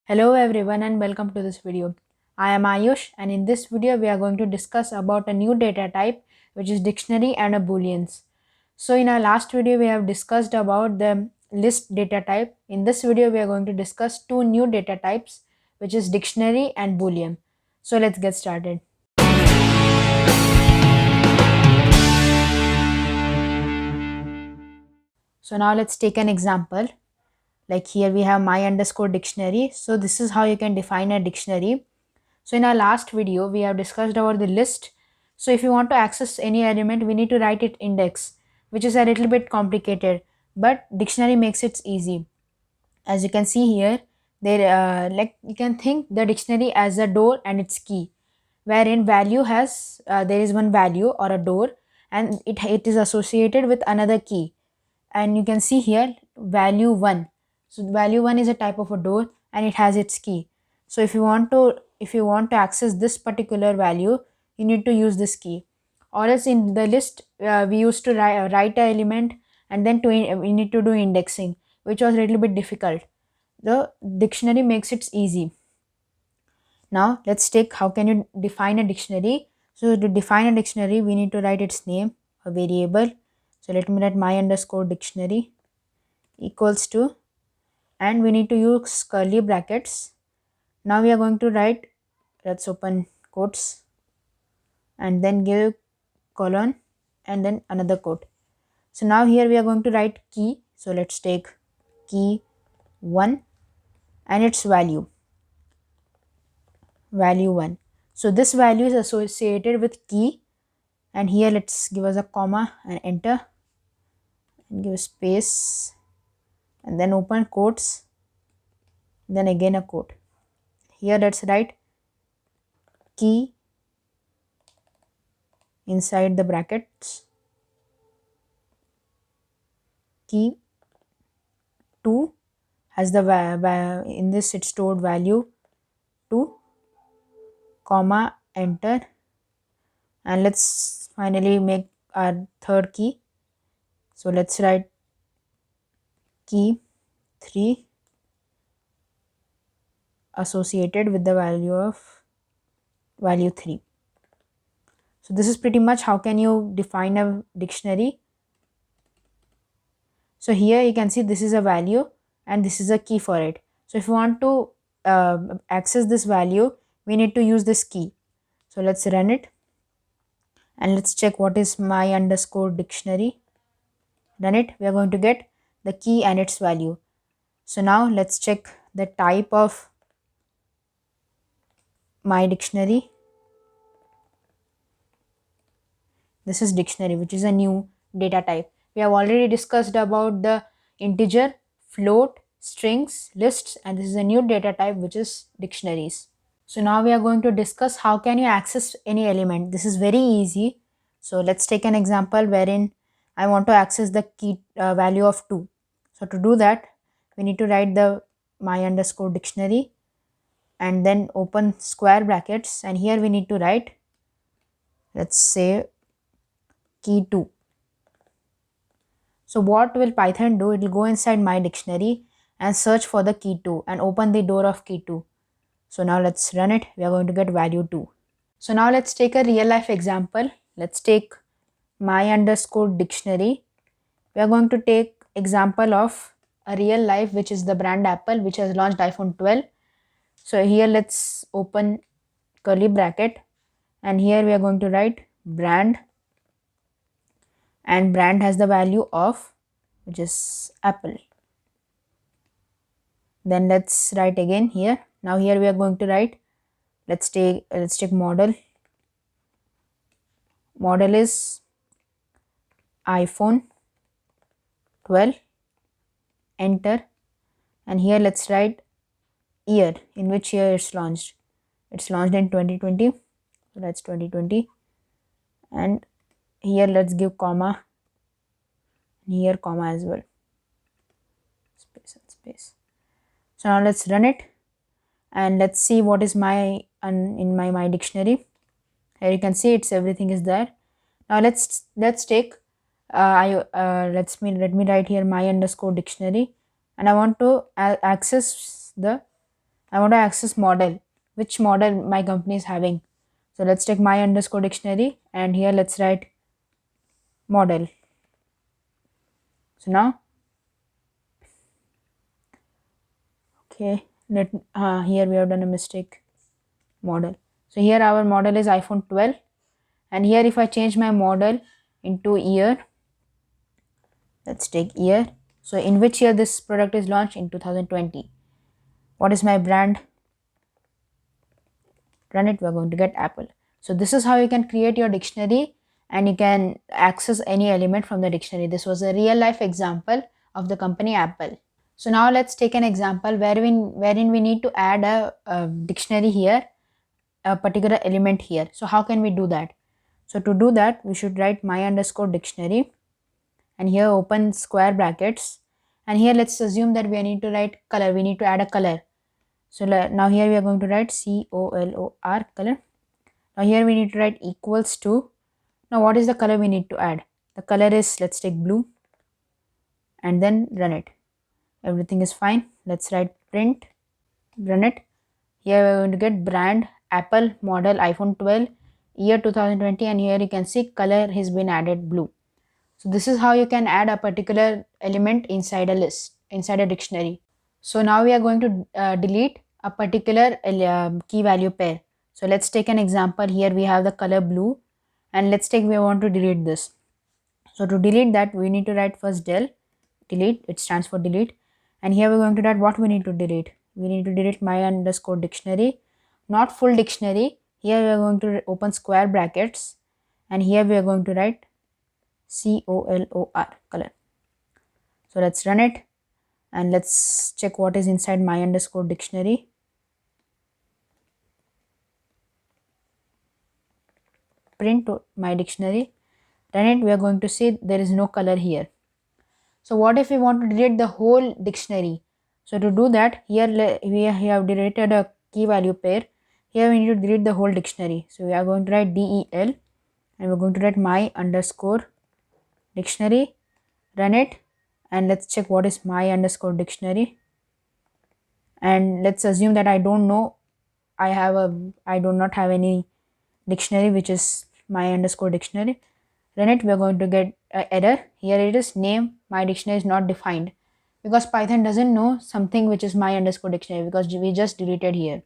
Hello everyone and welcome to this video. I am Ayush and in this video we are going to discuss about a new data type which is dictionary and a booleans. So in our last video we have discussed about the list data type. In this video we are going to discuss two new data types which is dictionary and boolean. So let's get started. So now let's take an example. Like here we have my underscore dictionary. So this is how you can define a dictionary. So in our last video, we have discussed about the list. So if you want to access any element, we need to write it index, which is a little bit complicated, but dictionary makes it easy. As you can see here, there like you can think the dictionary as a door and its key, wherein value has there is one value or a door, and it is associated with another key. And you can see here value 1. So value 1 is a type of a door and it has its key. So if you want to access this particular value, you need to use this key. Or else in the list we used to write a element, and then we need to do indexing, which was a little bit difficult. The dictionary makes it easy. Now let's take how can you define a dictionary. So to define a dictionary, we need to write its name, a variable. So let me write my underscore dictionary equals to, and we need to use curly brackets. Now we are going to write, let's open quotes and then give colon and then another quote. So now here we are going to write key. So let's take key 1 and its value 1. So this value is associated with key, and here let's give us a comma and enter and give space and then open quotes, then again a quote. Here let's write key inside the brackets, key 2 has the in this it stored value 2, comma enter, and let's finally make our third key. So let's write key 3 associated with the value 3. So this is pretty much how can you define a dictionary. So here you can see this is a value and this is a key for it. So if you want to access this value, we need to use this key. So let's run it and let's check what is my underscore dictionary. Run it. We are going to get the key and its value. So now let's check the type of my dictionary. This is dictionary, which is a new data type. We have already discussed about the integer, float, strings, lists, and this is a new data type which is dictionaries. So now we are going to discuss how can you access any element. This is very easy. So let's take an example wherein I want to access the key value of 2. So to do that, we need to write the my underscore dictionary and then open square brackets, and here we need to write, let's say, key 2. So what will Python do? It will go inside my dictionary and search for the key 2 and open the door of key 2. So now let's run it. We are going to get value 2. So now let's take a real life example. Let's take my underscore dictionary. We are going to take example of a real life, which is the brand Apple, which has launched iPhone 12. So here let's open curly bracket, and here we are going to write brand, and brand has the value of, which is Apple. Then let's write again here. Now here we are going to write, let's take model. Model is iPhone 12, enter, and here let's write year, in which year it's launched. It's launched in 2020, so that's 2020, and here let's give comma, here comma as well, space and space. So now let's run it and let's see what is my in my dictionary. Here you can see it's everything is there. Now let's take let me write here my underscore dictionary, and I want to access the I want to access model, which model my company is having. So let's take my underscore dictionary, and here let's write model. So now, okay, here we have done a mistake. Model. So here our model is iPhone 12, and here if I change my model into year, let's take year. So in which year this product is launched? In 2020. What is my brand? Run it, we're going to get Apple. So this is how you can create your dictionary, and you can access any element from the dictionary. This was a real life example of the company Apple. So now let's take an example wherein we need to add a dictionary here, a particular element here. So how can we do that? So to do that, we should write my underscore dictionary, and here open square brackets, and here let's assume that we need to write color. We need to add a color. So now here we are going to write color, color. Now here we need to write equals to. Now what is the color we need to add? The color is, let's take blue, and then run it. Everything is fine. Let's write print, run it. Here we are going to get brand Apple, model iPhone 12, year 2020, and here you can see color has been added blue. So this is how you can add a particular element inside a list, inside a dictionary. So now we are going to delete a particular key value pair. So let's take an example. Here we have the color blue, and let's take, we want to delete this. So to delete that, we need to write first delete, it stands for delete. And here we're going to write what we need to delete. We need to delete my underscore dictionary, not full dictionary. Here we are going to open square brackets, and here we are going to write color. So let's run it, and let's check what is inside my underscore dictionary. Print my dictionary, run it. We are going to see there is no color here. So what if we want to delete the whole dictionary? So to do that, here we have deleted a key value pair. Here we need to delete the whole dictionary. So we are going to write del, and we're going to write my underscore dictionary, run it, and let's check what is my underscore dictionary. And let's assume that I don't know, I do not have any dictionary which is my underscore dictionary. Run it, we are going to get an error. Here it is, name my dictionary is not defined, because Python doesn't know something which is my underscore dictionary, because we just deleted here.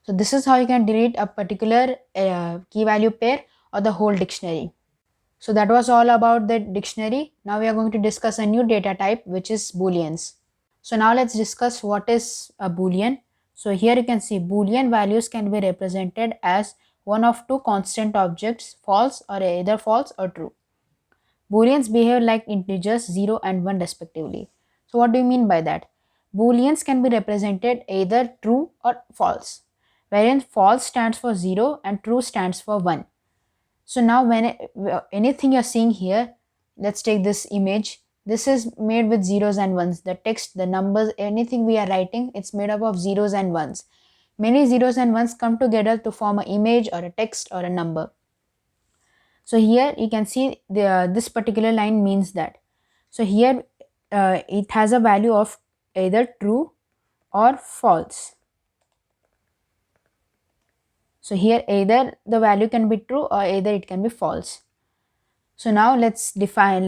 So this is how you can delete a particular key value pair or the whole dictionary. So that was all about the dictionary. Now we are going to discuss a new data type, which is booleans. So now let's discuss what is a boolean. So here you can see boolean values can be represented as one of two constant objects, false or either false or true. Booleans behave like integers 0 and 1 respectively. So what do you mean by that? Booleans can be represented either true or false, wherein false stands for 0 and true stands for 1. So now when anything you're seeing here, let's take this image. This is made with zeros and ones. The text, the numbers, anything we are writing, it's made up of zeros and ones. Many zeros and ones come together to form an image or a text or a number. So here you can see this particular line means that. So here it has a value of either true or false. So here either the value can be true or either it can be false. So now let's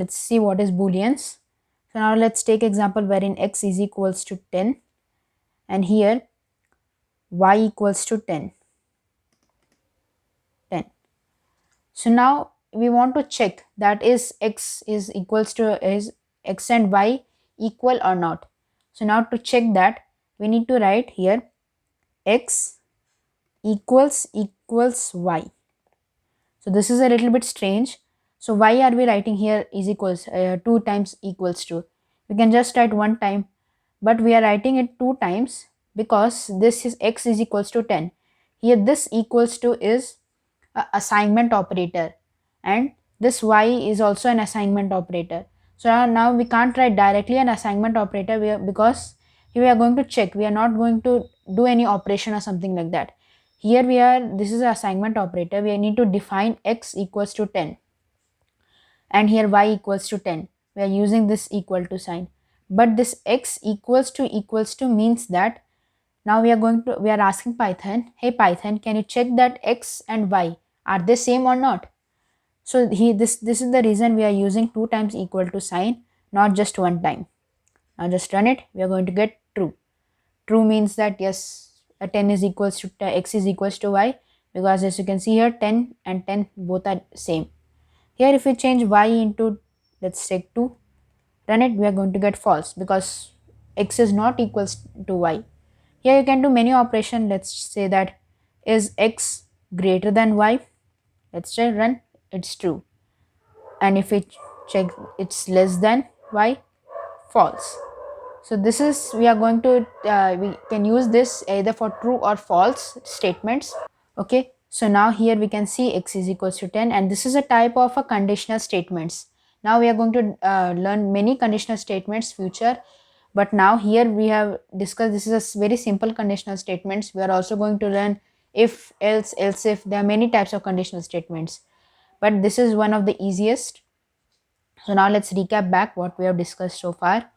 see what is booleans. So now let's take example wherein x is equals to 10 and here y equals to 10. So now we want to check that is x and y equal or not. So now to check that, we need to write here x equals y. So this is a little bit strange. So why are we writing here is equals 2 times equals to? We can just write 1 time, but we are writing it 2 times because this is x is equals to 10. Here this equals to is a assignment operator, and this y is also an assignment operator. So now we can't write directly an assignment operator because here we are going to check. We are not going to do any operation or something like that. Here this is an assignment operator. We need to define x equals to 10 and here y equals to 10. We are using this equal to sign. But this x equals to means that Now we are asking Python, hey Python, can you check that x and y are they same or not? So this is the reason we are using 2 times equal to sign, not just one time. Now just run it. We are going to get true. True means that yes, a 10 is equals to x is equals to y, because as you can see here 10 and 10 both are same. Here if we change y into, let's take 2, run it, we are going to get false because x is not equals to y. Here you can do many operation. Let's say that is x greater than y. Let's try run, it's true. And if we check it's less than y, false. So this is, we are going to we can use this either for true or false statements. Okay, so now here we can see x is equals to 10, and this is a type of a conditional statements. Now we are going to learn many conditional statements future, but now here we have discussed this is a very simple conditional statements. We are also going to learn if, else, else if. There are many types of conditional statements, but this is one of the easiest. So now let's recap back what we have discussed so far.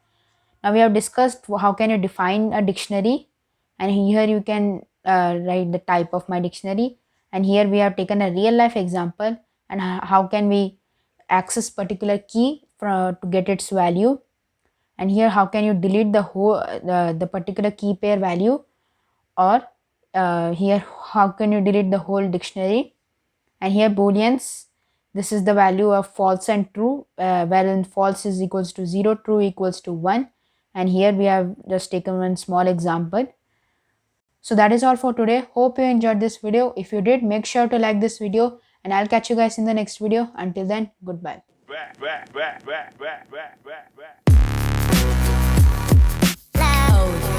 Now we have discussed how can you define a dictionary, and here you can write the type of my dictionary, and here we have taken a real life example and how can we access particular key to get its value, and here how can you delete the whole the particular key pair value, or here how can you delete the whole dictionary. And here booleans, this is the value of false and true, wherein false is equals to 0, true equals to 1. And here we have just taken one small example. So that is all for today. Hope you enjoyed this video. If you did, make sure to like this video, and I'll catch you guys in the next video. Until then, goodbye. Loud.